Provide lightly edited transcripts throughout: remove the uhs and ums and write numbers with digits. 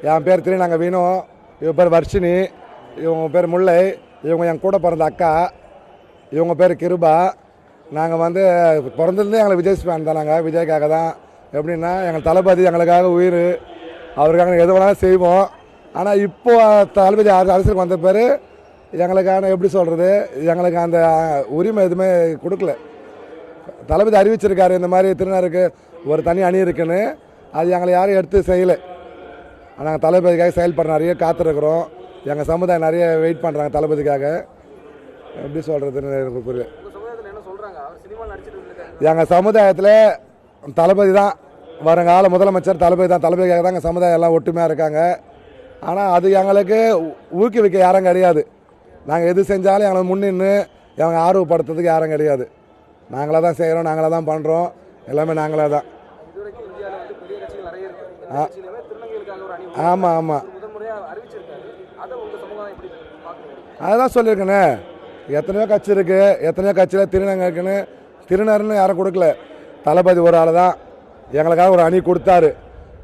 என் பேர் திருநாங்க வீணு, இவங்க பேர் வர்ஷினி, இவங்க பேர் முல்லை, இவங்க என் கூட பிறந்த அக்கா, இவங்க பேர் கிருபா. நாங்கள் வந்து பிறந்ததுலேருந்தே எங்களுக்கு விஜய் ஃபேன் தான். நாங்கள் விஜய்க்காக தான். எப்படின்னா எங்கள் தளபதி எங்களுக்காக உயிர், அவருக்காக எது வேணாலும் செய்வோம். ஆனால் இப்போ தளபதி அரசியலுக்கு வந்த பேர் எங்களுக்கான எப்படி சொல்கிறது, எங்களுக்கு அந்த உரிமை எதுவுமே கொடுக்கல. தளபதி அறிவிச்சிருக்காரு இந்த மாதிரி திருநருக்கு ஒரு தனி அணி இருக்குன்னு, அது எங்களை யாரும் எடுத்து செய்யலை. நாங்கள் தளபதிக்காக செயல்பட நிறைய காத்திருக்கிறோம். எங்கள் சமுதாயம் நிறைய வெயிட் பண்ணுறாங்க தளபதிக்காக. எப்படி சொல்கிறதுன்னு எனக்கு புரியல. எங்கள் சமுதாயத்தில் தளபதி தான் வருங்கால முதலமைச்சர், தளபதி தான். தளபதிக்காக தான் எங்கள் சமுதாயம் எல்லாம் ஒற்றுமையாக இருக்காங்க. ஆனால் அது எங்களுக்கு ஊக்குவிக்க யாரும் கிடையாது. நாங்கள் எது செஞ்சாலும் எங்களை முன்னின்று எங்களை ஆர்வப்படுத்துறதுக்கு யாரும் கிடையாது. நாங்களாக தான் செய்கிறோம், நாங்களாக தான் பண்ணுறோம், எல்லாமே நாங்களாக தான். ஆமாம் ஆமாம், அதுதான் சொல்லியிருக்கேனே. எத்தனையோ கட்சி இருக்குது, எத்தனையோ கட்சியில் திருநங்கைக்குன்னு திருநர்னு யாரும் கொடுக்கல. தளபதி ஒரு ஆள் தான் எங்களுக்காக ஒரு அணி கொடுத்தாரு.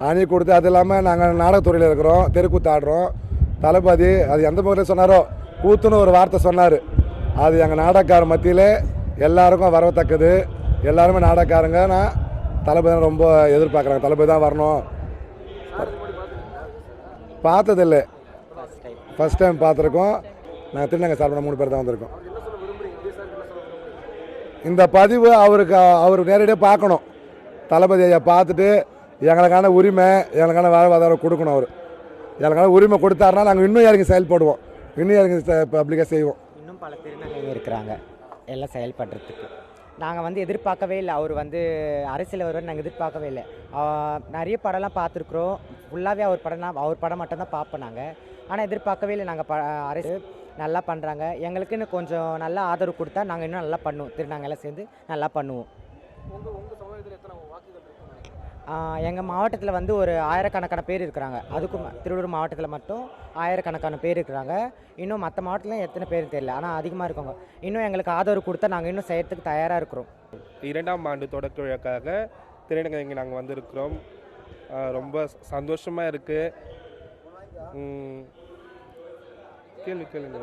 அணி கொடுத்து அது இல்லாமல் நாங்கள் நாடகத்துறையில் இருக்கிறோம், தெருக்கூத்து ஆடுறோம். தளபதி அது எந்த முறையில் சொன்னாரோ, கூத்துன்னு ஒரு வார்த்தை சொன்னார். அது எங்கள் நாடகக்கார மத்தியில் எல்லாருக்கும் வரத்தக்கது. எல்லாருமே நாடகக்காரங்க. நான் தளபதி ரொம்ப எதிர்பார்க்குறாங்க. தளபதி தான் வரணும். பார்த்ததில்லை, ஃபஸ்ட் டைம் பார்த்துருக்கோம். நாங்கள் திருநங்கை சார்பில் 3 பேர் தான் வந்திருக்கோம். இந்த பதிவு அவர் நேரடியாக பார்க்கணும். தளபதி ஐயா பார்த்துட்டு எங்களுக்கான உரிமை, எங்களுக்கான வாழ்வாதாரம் கொடுக்கணும். அவர் எங்களுக்கான உரிமை கொடுத்தாருனா நாங்கள் இன்னும் இறங்கி செயல்படுவோம், இன்னும் இறங்கி பப்ளிக்காக செய்வோம். இன்னும் பல திருநங்கைங்க இருக்கிறாங்க எல்லாம் செயல்படுறதுக்கு. நாங்கள் வந்து எதிர்பார்க்கவே இல்லை. அவர் வந்து அரசியல் வருவார் நாங்கள் எதிர்பார்க்கவே இல்லை. நிறைய படம்லாம் பார்த்துருக்குறோம். ஃபுல்லாகவே அவர் படம் மட்டும்தான் பார்ப்போம் நாங்கள். ஆனால் எதிர்பார்க்கவே இல்லை. நாங்கள் அரசு நல்லா பண்ணுறாங்க, எங்களுக்குன்னு கொஞ்சம் நல்லா ஆதரவு கொடுத்தா நாங்கள் இன்னும் நல்லா பண்ணுவோம். திருநாங்கெல்லாம் சேர்ந்து நல்லா பண்ணுவோம். எங்கள் மாவட்டத்தில் வந்து ஒரு ஆயிரக்கணக்கான பேர் இருக்கிறாங்க. அதுக்கும் திருவள்ளூர் மாவட்டத்தில் மட்டும் ஆயிரக்கணக்கான பேர் இருக்கிறாங்க. இன்னும் மற்ற மாவட்டத்தில் எத்தனை பேர் தெரியல, ஆனால் அதிகமாக இருக்கவங்க. இன்னும் எங்களுக்கு ஆதரவு கொடுத்தா நாங்கள் இன்னும் செய்யறதுக்கு தயாராக இருக்கிறோம். 2ஆம் ஆண்டு தொடக்க விழாக்காக திருநங்கை நாங்கள் வந்திருக்கிறோம். ரொம்ப சந்தோஷமாக இருக்குது. கேளுங்க.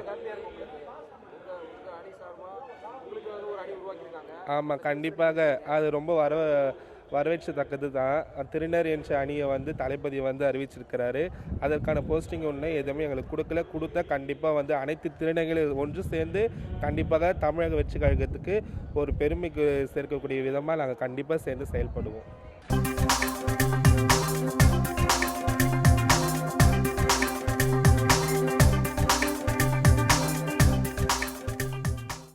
ஆமாம், கண்டிப்பாக அது ரொம்ப வரவேற்கத்தக்கது தான். திருநர் என்ற அணியை வந்து தளபதி வந்து அறிவிச்சிருக்கிறாரு. அதற்கான போஸ்டிங் ஒன்று எதுவுமே எங்களுக்கு கொடுத்தா கண்டிப்பாக வந்து அனைத்து திருநங்கைகளும் ஒன்று சேர்ந்து கண்டிப்பாக தமிழக வெற்றி கழகத்துக்கு ஒரு பெருமைக்கு சேர்க்கக்கூடிய விதமாக நாங்கள் கண்டிப்பாக சேர்ந்து செயல்படுவோம்.